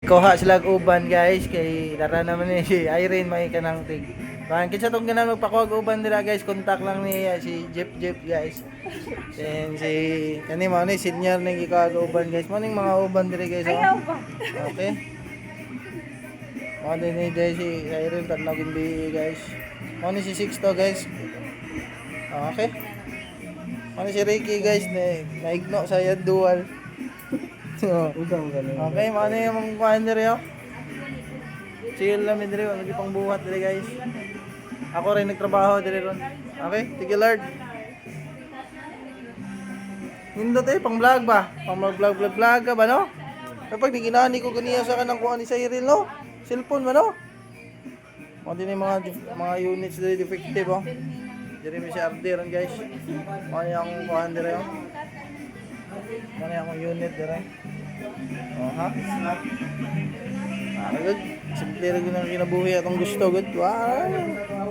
Kuha sila og uban guys kay dara naman ni si Irene may kanang tig. Kan kinsa tong ganang magpakuha og uban dira guys, contact lang ni si Jeep guys. Then si kani mo ni senior ning ikaw og uban guys. Mo ning mga uban diri guys. Ayaw Oh. ba? Okay. Mo din ni guys si Irene tatlo gindi guys. Mo ni si Sixto guys. Okay. Mo ni si Ricky guys na naigno sa yan dual. So, okay, ano yung kuhaan diri oh. Chill lang diri, wala di pang buhat diri guys. Ako rin nagtrabaho diri ron. Okay, sige Lord. Nindot pang vlog ba? Pang vlog ka ba no? Kapag di ginani ko ganiya sa kanang kuha ni Cyril no? Cellphone ba no? Mo din yung mga units diri defective oh. Diri mi si RD ron guys. Ano yung kuhaan diri oh. Ano yung unit diri? Oh, ha? Good. Simple rin yung kinabuhi atong gusto. Good. Wow.